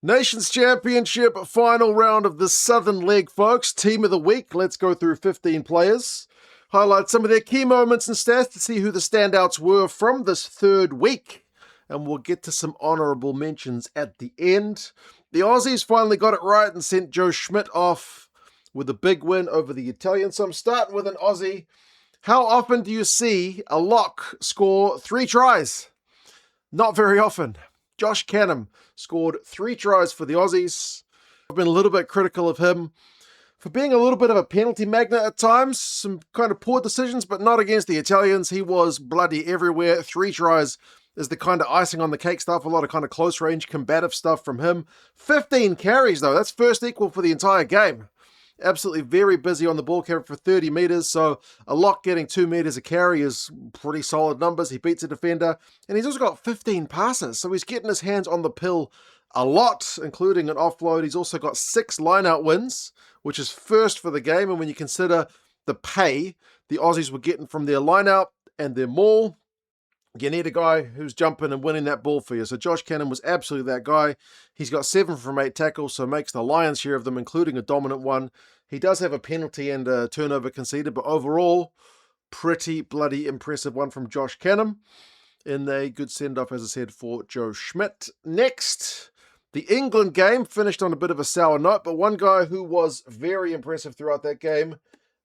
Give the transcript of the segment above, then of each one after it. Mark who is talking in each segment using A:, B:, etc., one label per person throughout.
A: Nations Championship final round of the Southern Leg, folks. Team of the week. Let's go through 15 players. Highlight some of their key moments and stats to see who the standouts were from this third week. And we'll get to some honourable mentions at the end. The Aussies finally got it right and sent Joe Schmidt off with a big win over the Italians. So I'm starting with an Aussie. How often do you see a lock score 3 tries? Not very often. Josh Canham scored 3 tries for the Aussies. I've been a little bit critical of him for being a little bit of a penalty magnet at times. Some kind of poor decisions, but not against the Italians. He was bloody everywhere. 3 tries is the kind of icing on the cake stuff. A lot of kind of close range combative stuff from him. 15 carries though. That's first equal for the entire game. Absolutely very busy on the ball carry for 30 metres, so a lock getting 2 metres a carry is pretty solid numbers. He beats a defender, and he's also got 15 passes, so he's getting his hands on the pill a lot, including an offload. He's also got 6 line-out wins, which is first for the game, and when you consider the pay the Aussies were getting from their line-out and their maul, you need a guy who's jumping and winning that ball for you. So Josh Canham was absolutely that guy. He's got 7 from 8 tackles, so makes the lion's share of them, including a dominant one. He does have a penalty and a turnover conceded, but overall, pretty bloody impressive one from Josh Canham. And a good send-off, as I said, for Joe Schmidt. Next, the England game finished on a bit of a sour note, but one guy who was very impressive throughout that game,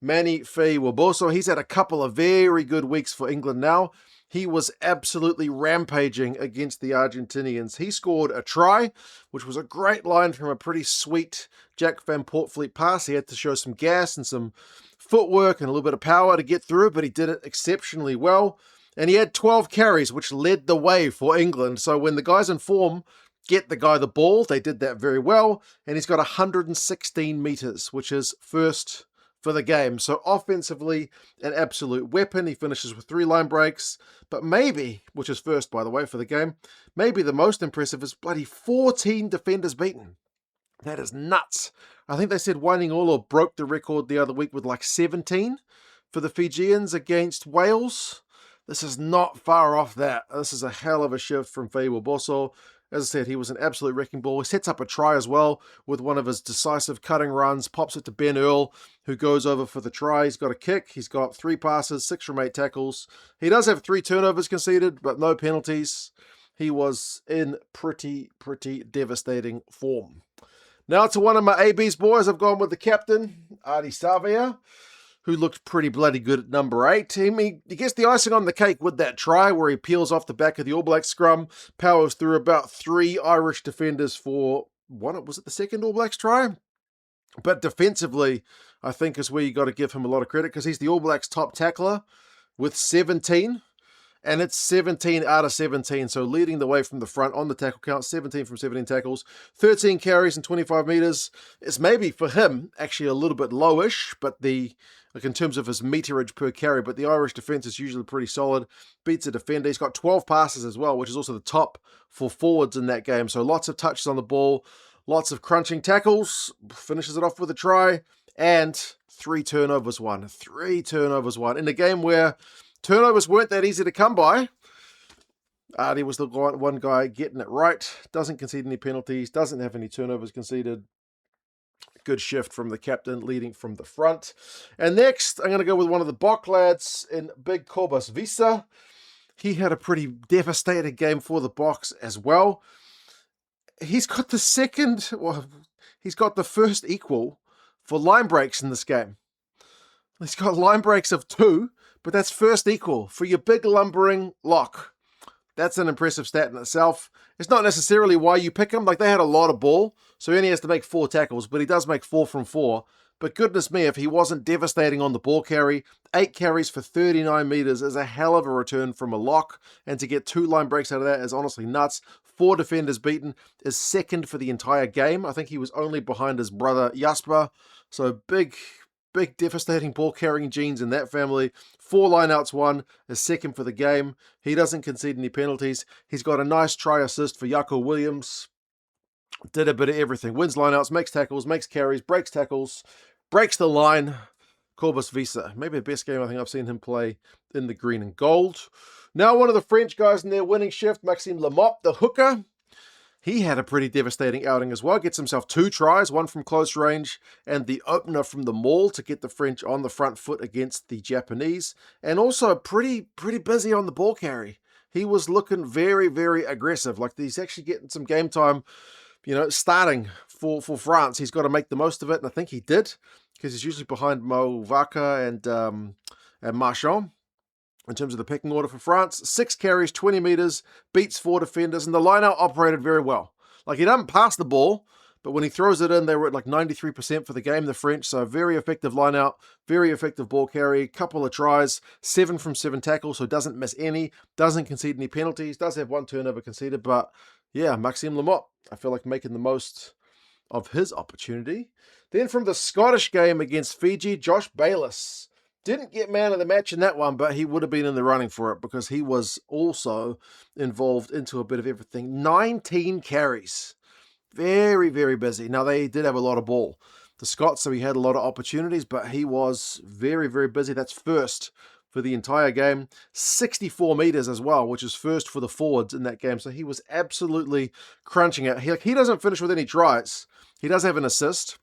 A: Manny Feyi-Waboso. He's had a couple of very good weeks for England now. He was absolutely rampaging against the Argentinians. He scored a try, which was a great line from a pretty sweet Jack Van Poortvliet pass. He had to show some gas and some footwork and a little bit of power to get through, but he did it exceptionally well. And he had 12 carries, which led the way for England. So when the guys in form get the guy the ball, they did that very well. And he's got 116 metres, which is first for the game. So offensively, an absolute weapon. He finishes with 3 line breaks, but maybe, which is first by the way for the game, maybe the most impressive is bloody 14 defenders beaten. That is nuts. I think they said Wainiolo broke the record the other week with like 17 for the Fijians against Wales. This is not far off that. This is a hell of a shift from Feyi-Waboso. As I said, he was an absolute wrecking ball. He sets up a try as well with one of his decisive cutting runs, pops it to Ben Earl, who goes over for the try. He's got a kick. He's got 3 passes, 6 from 8 tackles. He does have 3 turnovers conceded, but no penalties. He was in pretty devastating form. Now to one of my AB's boys. I've gone with the captain, Ardie Savea, who looked pretty bloody good at number 8. He gets the icing on the cake with that try where he peels off the back of the All Blacks scrum, powers through about 3 Irish defenders for, was it the second All Blacks try? But defensively, I think is where you got to give him a lot of credit because he's the All Blacks top tackler with 17. And it's 17 out of 17, so leading the way from the front on the tackle count, 17 from 17 tackles, 13 carries and 25 metres. It's maybe for him actually a little bit lowish, but in terms of his meterage per carry, but the Irish defence is usually pretty solid. Beats a defender. He's got 12 passes as well, which is also the top for forwards in that game. So lots of touches on the ball, lots of crunching tackles, finishes it off with a try, and 3 turnovers won. 3 turnovers won. In a game where turnovers weren't that easy to come by, Ardie was the one guy getting it right. Doesn't concede any penalties, doesn't have any turnovers conceded. Good shift from the captain, leading from the front. And next, I'm going to go with one of the Bok lads in big Cobus Wiese. He had a pretty devastating game for the Boks as well. He's got the first equal for line breaks in this game. He's got line breaks of 2, but that's first equal for your big lumbering lock. That's an impressive stat in itself. It's not necessarily why you pick him. Like, they had a lot of ball, so he only has to make 4 tackles, but he does make 4 from 4. But goodness me, if he wasn't devastating on the ball carry, 8 carries for 39 metres is a hell of a return from a lock. And to get 2 line breaks out of that is honestly nuts. 4 defenders beaten is second for the entire game. I think he was only behind his brother Jasper. So big devastating ball carrying genes in that family. 4 lineouts won, is second for the game. He doesn't concede any penalties. He's got a nice try assist for Jaco Williams. Did a bit of everything. Wins lineouts, makes tackles, makes carries, breaks tackles, breaks the line. Cobus Wiese, maybe the best game I think I've seen him play in the green and gold. Now one of the French guys in their winning shift, Maxim Lamothe, the hooker. He had a pretty devastating outing as well. Gets himself 2 tries, one from close range and the opener from the maul to get the French on the front foot against the Japanese. And also pretty busy on the ball carry. He was looking very, very aggressive. Like he's actually getting some game time, starting for France. He's got to make the most of it, and I think he did, because he's usually behind Mo Vaka and Marchand in terms of the pecking order for France. 6 carries, 20 meters, beats 4 defenders, and the line-out operated very well. Like, he doesn't pass the ball, but when he throws it in, they were at like 93% for the game, the French. So very effective line-out, very effective ball carry, couple of tries, 7 from 7 tackles, so doesn't miss any, doesn't concede any penalties, does have 1 turnover conceded, but yeah, Maxim Lamothe, I feel like making the most of his opportunity. Then from the Scottish game against Fiji, Josh Bayliss. Didn't get man of the match in that one, but he would have been in the running for it because he was also involved into a bit of everything. 19 carries. Very, very busy. Now, they did have a lot of ball, the Scots, so he had a lot of opportunities, but he was very, very busy. That's first for the entire game. 64 meters as well, which is first for the forwards in that game. So he was absolutely crunching it. He doesn't finish with any tries. He does have an assist.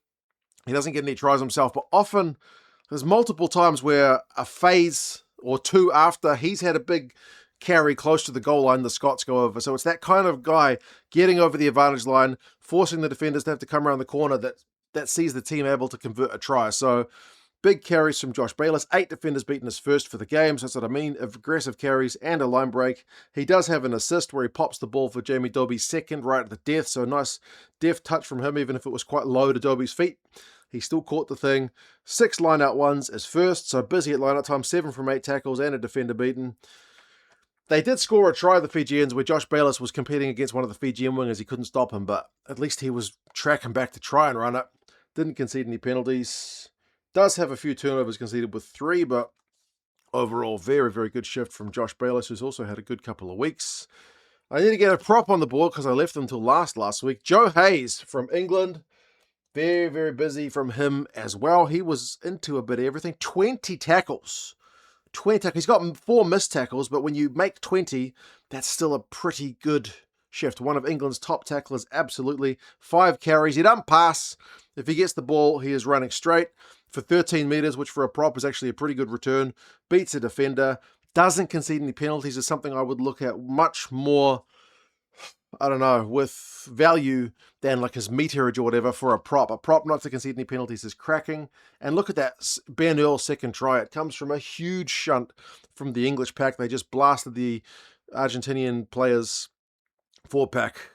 A: He doesn't get any tries himself, but often there's multiple times where a phase or 2 after he's had a big carry close to the goal line, the Scots go over. So it's that kind of guy getting over the advantage line, forcing the defenders to have to come around the corner that sees the team able to convert a try. So big carries from Josh Bayliss. 8 defenders beaten as first for the game. So that's what I mean. Aggressive carries and a line break. He does have an assist where he pops the ball for Jamie Dobie's second right at the death. So a nice deft touch from him, even if it was quite low to Dobie's feet. He still caught the thing. 6 line-out ones as first. So busy at line-out time. 7 from 8 tackles and a defender beaten. They did score a try, the Fijians, where Josh Bayliss was competing against one of the Fijian wingers. He couldn't stop him, but at least he was tracking back to try and run it. Didn't concede any penalties. Does have a few turnovers conceded with 3, but overall, very, very good shift from Josh Bayliss, who's also had a good couple of weeks. I need to get a prop on the board because I left them until last week. Joe Hayes from England. Very, very busy from him as well. He was into a bit of everything. 20 tackles. 20 tackles. He's got 4 missed tackles, but when you make 20, that's still a pretty good shift. One of England's top tacklers, absolutely. 5 carries. He doesn't pass. If he gets the ball, he is running straight for 13 meters, which for a prop is actually a pretty good return. Beats a defender. Doesn't concede any penalties is something I would look at much more, I don't know, with value than like his meterage or whatever for a prop. A prop not to concede any penalties is cracking. And look at that Ben Earl's second try. It comes from a huge shunt from the English pack. They just blasted the Argentinian players' 4-pack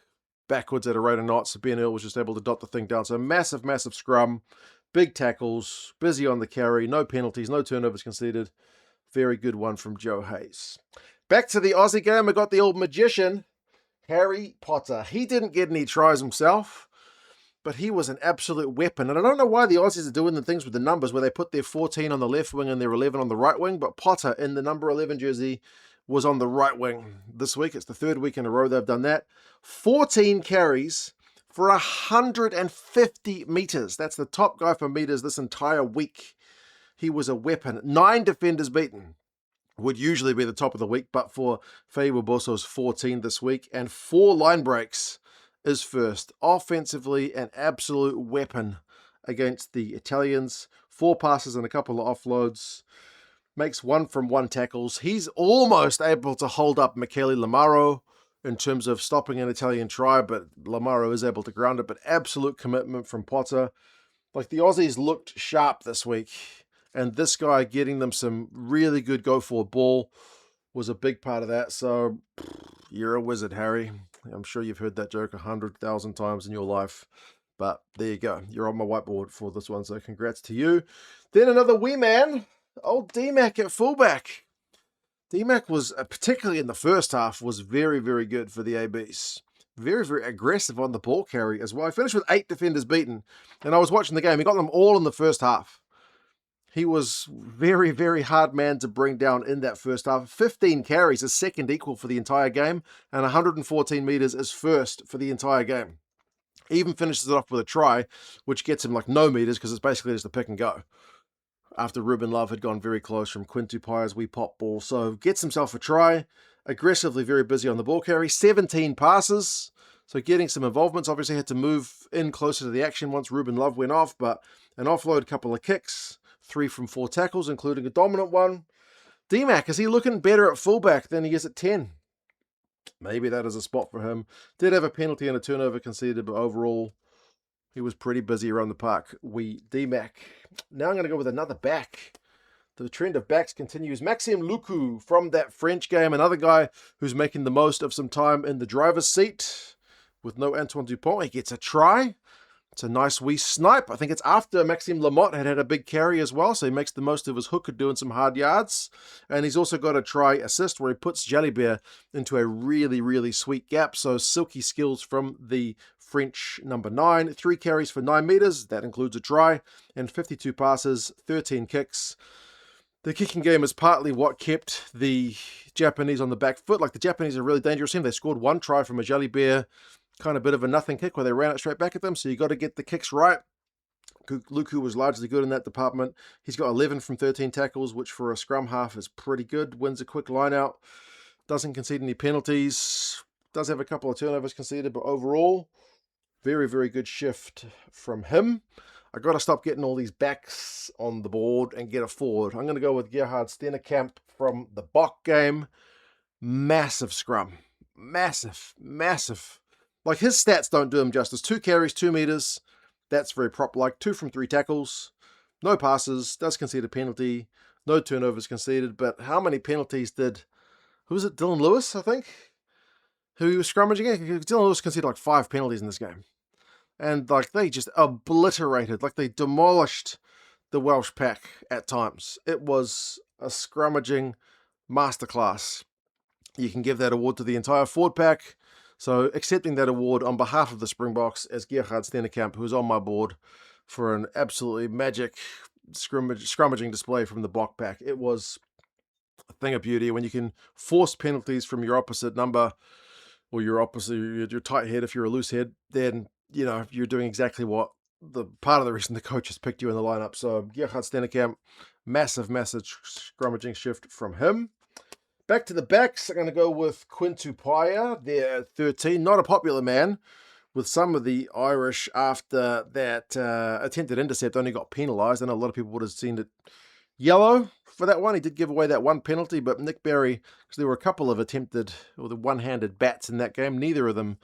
A: backwards at a rate of knots. So Ben Earl was just able to dot the thing down. So massive, massive scrum. Big tackles. Busy on the carry. No penalties. No turnovers conceded. Very good one from Joe Hayes. Back to the Aussie game. I got the old magician, Harry Potter. He didn't get any tries himself, but he was an absolute weapon. And I don't know why the Aussies are doing the things with the numbers where they put their 14 on the left wing and their 11 on the right wing, but Potter in the number 11 jersey was on the right wing this week. It's the 3rd week in a row they've done that. 14 carries for 150 meters. That's the top guy for meters this entire week. He was a weapon. 9 defenders beaten. Would usually be the top of the week, but for Feyi-Waboso's 14 this week, and 4 line breaks is first. Offensively, an absolute weapon against the Italians. 4 passes and a couple of offloads. Makes 1 from 1 tackles. He's almost able to hold up Michele Lamaro in terms of stopping an Italian try, but Lamaro is able to ground it. But absolute commitment from Potter. Like, the Aussies looked sharp this week. And this guy getting them some really good go-forward ball was a big part of that. So, you're a wizard, Harry. I'm sure you've heard that joke 100,000 times in your life. But there you go. You're on my whiteboard for this one, so congrats to you. Then another wee man, old D-Mac at fullback. D-Mac was, particularly in the first half, was very, very good for the ABs. Very, very aggressive on the ball carry as well. I finished with 8 defenders beaten. And I was watching the game. He got them all in the first half. He was very, very hard man to bring down in that first half. 15 carries is second equal for the entire game, and 114 meters is first for the entire game. He even finishes it off with a try, which gets him like no meters because it's basically just a pick and go. After Ruben Love had gone very close from Quinn Tupaea's wee pop ball. So gets himself a try. Aggressively very busy on the ball carry. 17 passes. So getting some involvements, obviously had to move in closer to the action once Ruben Love went off, but an offload, couple of kicks, 3 from 4 tackles, including a dominant one. D-Mac, is he looking better at fullback than he is at 10? Maybe that is a spot for him. Did have a penalty and a turnover conceded, but overall, he was pretty busy around the park. D-Mac. Now I'm going to go with another back. The trend of backs continues. Maxime Lucu from that French game, another guy who's making the most of some time in the driver's seat. With no Antoine Dupont, he gets a try. It's a nice wee snipe. I think it's after Maxim Lamothe had a big carry as well, so he makes the most of his hooker doing some hard yards. And he's also got a try assist where he puts Jelly Bear into a really, really sweet gap. So silky skills from the French number 9. 3 carries for 9 meters. That includes a try. And 52 passes, 13 kicks. The kicking game is partly what kept the Japanese on the back foot. Like, the Japanese are a really dangerous team. They scored 1 try from a Jelly Bear, kind of bit of a nothing kick where they ran it straight back at them. So you got to get the kicks right. Lucu was largely good in that department. He's got 11 from 13 tackles, which for a scrum half is pretty good. Wins a quick line out. Doesn't concede any penalties. Does have a couple of turnovers conceded, but overall, very, very good shift from him. I got to stop getting all these backs on the board and get a forward. I'm going to go with Gerhard Steenekamp from the Bok game. Massive scrum. Massive, massive. Like, his stats don't do him justice. 2 carries, 2 meters. That's very prop-like. 2 from 3 tackles. No passes. Does concede a penalty. No turnovers conceded. But how many penalties did... Who was it? Dylan Lewis, I think? Who he was scrummaging against? Dylan Lewis conceded like 5 penalties in this game. And, like, they just obliterated. Like, they demolished the Welsh pack at times. It was a scrummaging masterclass. You can give that award to the entire forward pack. So accepting that award on behalf of the Springboks as Gerhard Steenekamp, who's on my board for an absolutely magic scrummaging display from the Bok pack. It was a thing of beauty. When you can force penalties from your opposite number, or your tight head if you're a loose head, then, you know, you're doing exactly what the part of the reason the coach has picked you in the lineup. So Gerhard Steenekamp, massive, massive scrummaging shift from him. Back to the backs, I'm going to go with Quinn Tupaea, there at 13. Not a popular man with some of the Irish after that attempted intercept only got penalised. I know a lot of people would have seen it yellow for that one. He did give away that 1 penalty, but Nick Berry, because there were a couple of attempted, or the one-handed bats in that game, neither of them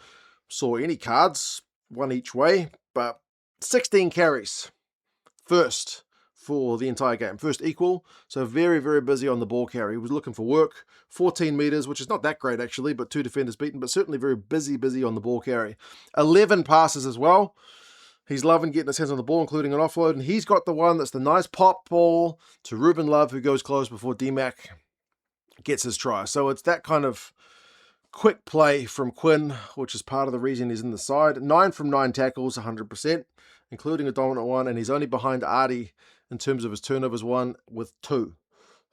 A: saw any cards, 1 each way, but 16 carries. First for the entire game. First equal, so very, very busy on the ball carry. He was looking for work. 14 meters, which is not that great actually, but 2 defenders beaten, but certainly very busy on the ball carry. 11 passes as well. He's loving getting his hands on the ball, including an offload, and he's got the one that's the nice pop ball to Ruben Love, who goes close before D-Mac gets his try. So it's that kind of quick play from Quinn, which is part of the reason he's in the side. 9 from 9 tackles, 100%, including a dominant one, and he's only behind Ardie in terms of his turnovers, 1 with 2.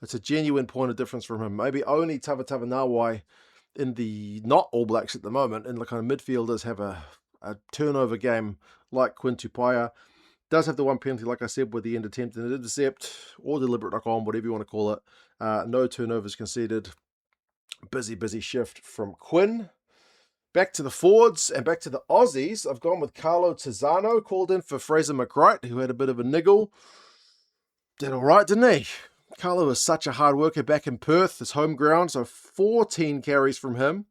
A: It's a genuine point of difference from him. Maybe only Tavatavanawai in the not All Blacks at the moment, and the kind of midfielders have a turnover game like Quinn Tupaea. Does have the 1 penalty, like I said, with the end attempt and intercept, or deliberate knock-on, whatever you want to call it. No turnovers conceded. Busy shift from Quinn. Back to the forwards and back to the Aussies. I've gone with Carlo Tizzano, called in for Fraser McWright, who had a bit of a niggle. Did all right, didn't he? Carlo is such a hard worker back in Perth, his home ground, so 14 carries from him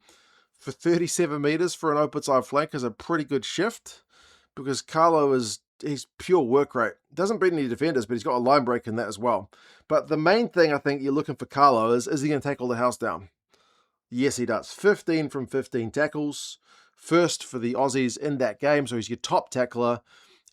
A: for 37 meters for an open side flank is a pretty good shift, because Carlo he's pure work rate. Doesn't beat any defenders, but he's got a line break in that as well. But the main thing I think you're looking for Carlo is he going to tackle the house down? Yes, he does. 15 from 15 tackles. First for the Aussies in that game, so he's your top tackler,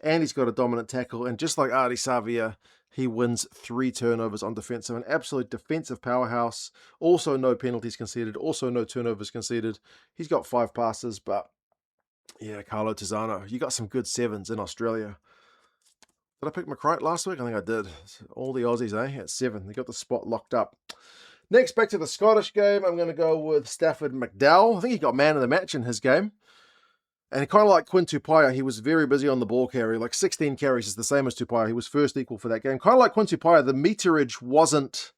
A: and he's got a dominant tackle. And just like Ardie Savea, he wins 3 turnovers on defense. So an absolute defensive powerhouse. Also no penalties conceded. Also no turnovers conceded. He's got 5 passes, but yeah, Carlo Tizzano. You got some good 7s in Australia. Did I pick McWright last week? I think I did. All the Aussies, at 7. They got the spot locked up. Next, back to the Scottish game. I'm going to go with Stafford McDowall. I think he got man of the match in his game. And kind of like Quinn Tupaea, he was very busy on the ball carry. Like 16 carries is the same as Tupaea. He was first equal for that game. Kind of like Quinn Tupaea, the meterage wasn't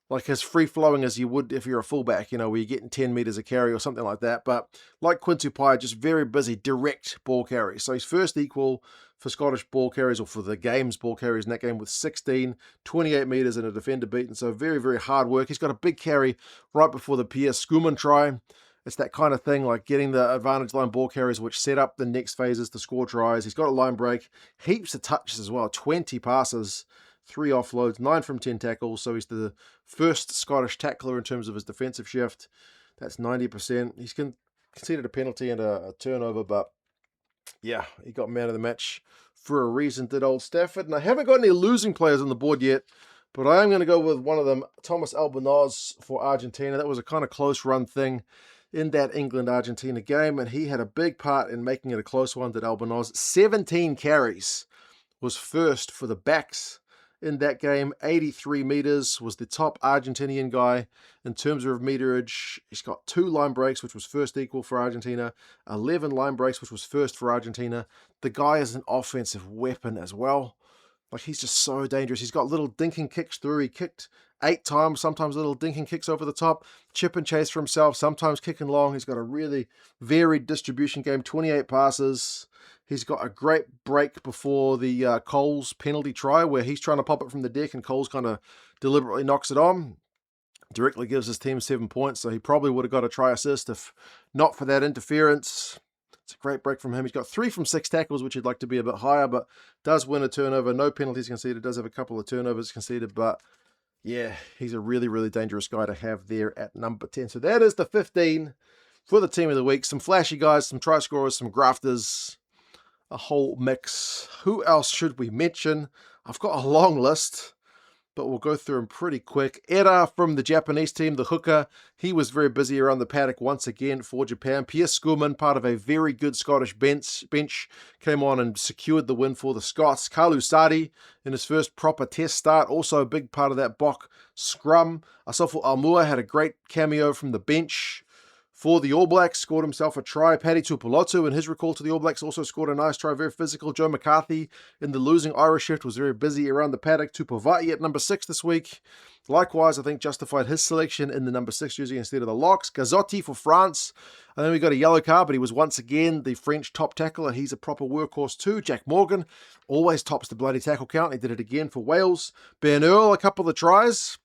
A: like as free-flowing as you would if you're a fullback, you know, where you're getting 10 metres a carry or something like that. But like Quinn Tupaea, just very busy, direct ball carries. So he's first equal for Scottish ball carries, or for the game's ball carries in that game, with 16, 28 metres and a defender beaten. So very, very hard work. He's got a big carry right before the Pierre Schoeman try. It's that kind of thing, like getting the advantage line ball carries, which set up the next phases to score tries. He's got a line break, heaps of touches as well, 20 passes, 3 offloads, 9 from 10 tackles. So he's the first Scottish tackler in terms of his defensive shift. That's 90%. He's conceded a penalty and a turnover, but yeah, he got man of the match for a reason, did old Stafford. And I haven't got any losing players on the board yet, but I am going to go with one of them, Tomás Albornoz for Argentina. That was a kind of close run thing in that England-Argentina game, and he had a big part in making it a close one, did Albornoz. 17 carries, was first for the backs in that game. 83 metres, was the top Argentinian guy in terms of meterage. He's got 2 line breaks, which was first equal for Argentina. 11 line breaks, which was first for Argentina. The guy is an offensive weapon as well. Like, he's just so dangerous. He's got little dinking kicks through. He kicked 8 times, sometimes little dinking kicks over the top, chip and chase for himself, sometimes kicking long. He's got a really varied distribution game, 28 passes. He's got a great break before the Coles penalty try, where he's trying to pop it from the deck and Coles kind of deliberately knocks it on. Directly gives his team 7 points, so he probably would have got a try assist if not for that interference. It's a great break from him. He's got 3 from 6 tackles, which he'd like to be a bit higher, but does win a turnover. No penalties conceded. Does have a couple of turnovers conceded, but yeah, he's a really, really dangerous guy to have there at number 10. So that is the 15 for the team of the week. Some flashy guys, some try scorers, some grafters, a whole mix. Who else should we mention? I've got a long list, but we'll go through them pretty quick. Era from the Japanese team, the hooker, he was very busy around the paddock once again for Japan. Pierre Schoeman, part of a very good Scottish bench, came on and secured the win for the Scots. Carlo Tizzano, in his first proper test start, also a big part of that Bok scrum. Asafo Aumua had a great cameo from the bench for the All Blacks, scored himself a try. Paddy Tupolotu, in his recall to the All Blacks, also scored a nice try, very physical. Joe McCarthy, in the losing Irish shift, was very busy around the paddock. Tupaea at number 6 this week. Likewise, I think justified his selection in the number 6 jersey instead of the locks. Gazzotti for France. And then we got a yellow card, but he was once again the French top tackler. He's a proper workhorse too. Jack Morgan always tops the bloody tackle count. He did it again for Wales. Ben Earl, a couple of tries.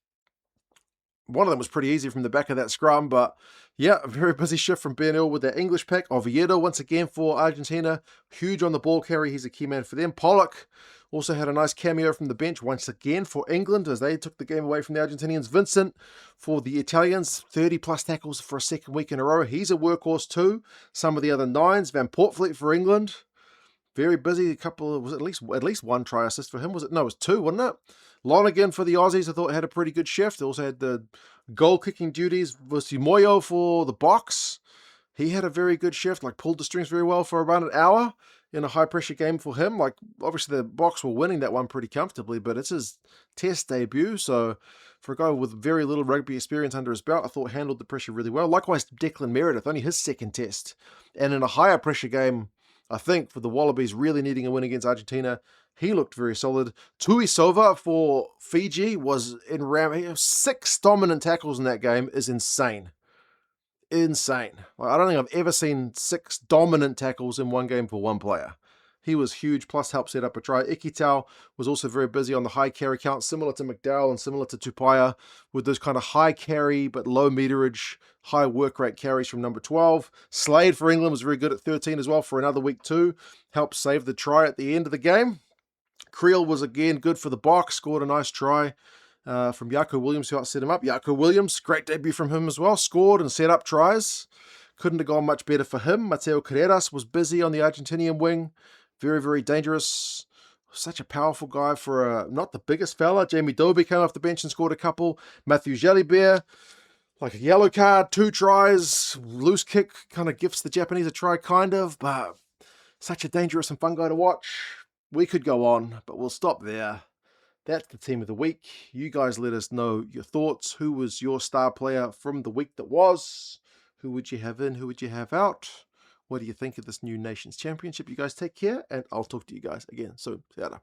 A: One of them was pretty easy from the back of that scrum, but yeah, a very busy shift from Ben Earl with that English pack. Oviedo, once again for Argentina, huge on the ball carry. He's a key man for them. Pollock also had a nice cameo from the bench once again for England as they took the game away from the Argentinians. Vincent for the Italians, 30-plus tackles for a second week in a row. He's a workhorse too. Some of the other 9s. Van Portfleet for England, very busy. A couple of, was it at least 1 try assist for him? Was it? No, it was 2, wasn't it? Lonergan for the Aussies, I thought, had a pretty good shift. They also had the goal-kicking duties. Moyo for the Boks. He had a very good shift, like pulled the strings very well for around an hour in a high-pressure game for him. Like, obviously the Boks were winning that one pretty comfortably, but it's his test debut, so for a guy with very little rugby experience under his belt, I thought handled the pressure really well. Likewise, Declan Meredith, only his 2nd test. And in a higher pressure game, I think, for the Wallabies really needing a win against Argentina, he looked very solid. Tuisova for Fiji was in round 6 dominant tackles in that game is insane. Insane. Like, I don't think I've ever seen 6 dominant tackles in one game for one player. He was huge, plus helped set up a try. Ikitau was also very busy on the high carry count, similar to McDowall and similar to Tupaea, with those kind of high carry but low meterage, high work rate carries from number 12. Slade for England was very good at 13 as well for another week too. Helped save the try at the end of the game. Creel was again good for the Boks, scored a nice try from Jaco Williams, who set him up. Jaco Williams, great debut from him as well, scored and set up tries. Couldn't have gone much better for him. Mateo Carreras was busy on the Argentinian wing. Very, very dangerous. Such a powerful guy for not the biggest fella. Jamie Dobie came off the bench and scored a couple. Matthew Jalibert, like a yellow card, 2 tries. Loose kick kind of gives the Japanese a try, kind of, but such a dangerous and fun guy to watch. We could go on, but we'll stop there. That's the team of the week. You guys let us know your thoughts. Who was your star player from the week that was? Who would you have in? Who would you have out? What do you think of this new Nations Championship? You guys take care, and I'll talk to you guys again soon. See you later.